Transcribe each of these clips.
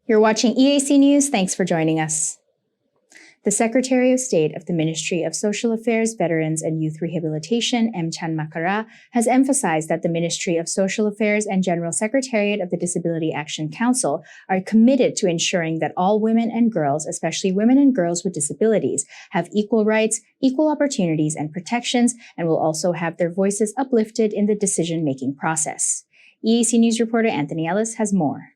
You're watching EAC News. Thanks for joining us. The Secretary of State of the Ministry of Social Affairs, Veterans and Youth Rehabilitation, Makara, has emphasized that the Ministry of Social Affairs and General Secretariat of the Disability Action Council are committed to ensuring that all women and girls, especially women and girls with disabilities, have equal rights, equal opportunities and protections, and will also have their voices uplifted in the decision-making process. EAC News reporter Anthony Ellis has more.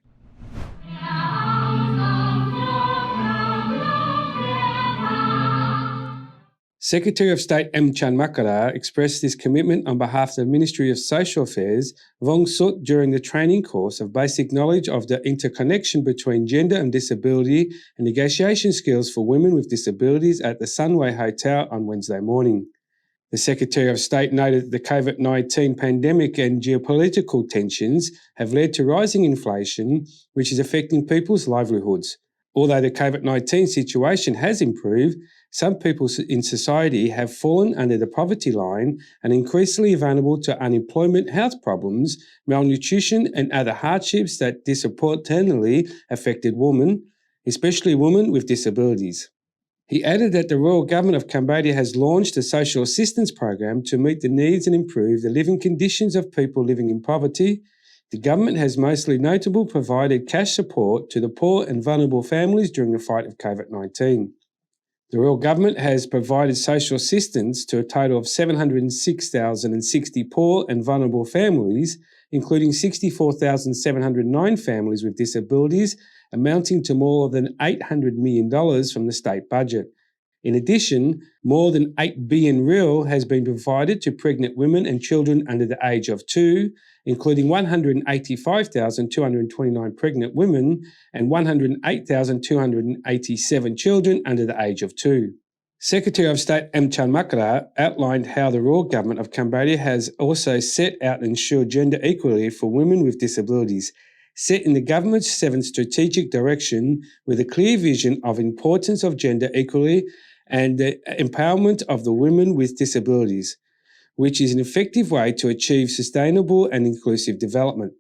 Secretary of State Makara expressed this commitment on behalf of the Ministry of Social Affairs, Vong Sut, during the training course of basic knowledge of the interconnection between gender and disability and negotiation skills for women with disabilities at the Sunway Hotel on Wednesday morning. The Secretary of State noted that the COVID-19 pandemic and geopolitical tensions have led to rising inflation, which is affecting people's livelihoods. Although the COVID-19 situation has improved, some people in society have fallen under the poverty line and increasingly vulnerable to unemployment, health problems, malnutrition and other hardships that disproportionately affected women, especially women with disabilities. He added that the Royal Government of Cambodia has launched a social assistance program to meet the needs and improve the living conditions of people living in poverty. The government has mostly notably provided cash support to the poor and vulnerable families during the fight of COVID-19. The Royal Government has provided social assistance to a total of 706,060 poor and vulnerable families, including 64,709 families with disabilities, amounting to more than $800 million from the state budget. In addition, more than 8 billion real has been provided to pregnant women and children under the age of 2, including 185,229 pregnant women and 108,287 children under the age of 2. Secretary of State Makara outlined how the Royal Government of Cambodia has also set out to ensure gender equality for women with disabilities, set in the government's 7th strategic direction with a clear vision of importance of gender equality and the empowerment of the women with disabilities, which is an effective way to achieve sustainable and inclusive development.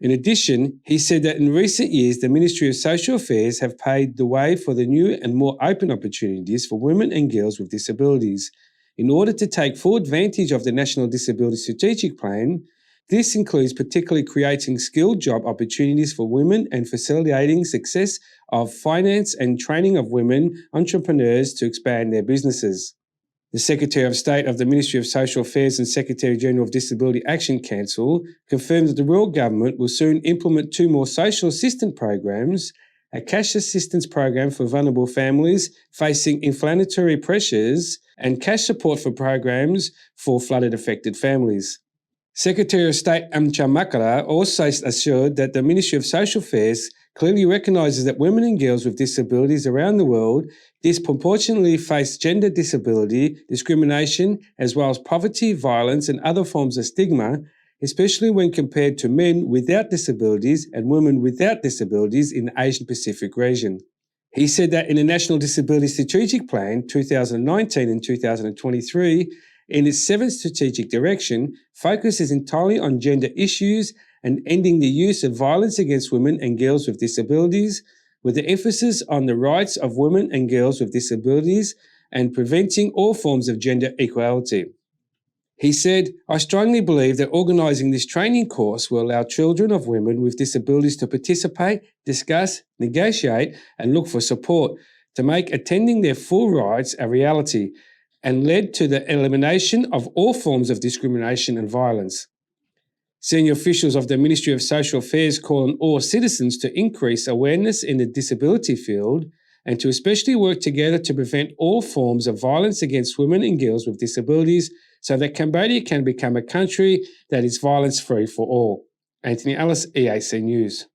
In addition, he said that in recent years, the Ministry of Social Affairs have paved the way for the new and more open opportunities for women and girls with disabilities. In order to take full advantage of the National Disability Strategic Plan, this includes particularly creating skilled job opportunities for women and facilitating success of finance and training of women entrepreneurs to expand their businesses. The Secretary of State of the Ministry of Social Affairs and Secretary-General of Disability Action Council confirmed that the Royal Government will soon implement 2 more social assistance programs, a cash assistance program for vulnerable families facing inflationary pressures and cash support for programs for flooded-affected families. Secretary of State Makara also assured that the Ministry of Social Affairs clearly recognises that women and girls with disabilities around the world disproportionately face gender disability, discrimination, as well as poverty, violence and other forms of stigma, especially when compared to men without disabilities and women without disabilities in the Asian Pacific region. He said that in the National Disability Strategic Plan 2019 and 2023, in its 7th strategic direction, focuses entirely on gender issues and ending the use of violence against women and girls with disabilities, with the emphasis on the rights of women and girls with disabilities and preventing all forms of gender equality. He said, "I strongly believe that organising this training course will allow children of women with disabilities to participate, discuss, negotiate and look for support to make attending their full rights a reality, and led to the elimination of all forms of discrimination and violence." Senior officials of the Ministry of Social Affairs call on all citizens to increase awareness in the disability field and to especially work together to prevent all forms of violence against women and girls with disabilities so that Cambodia can become a country that is violence-free for all. Anthony Ellis, EAC News.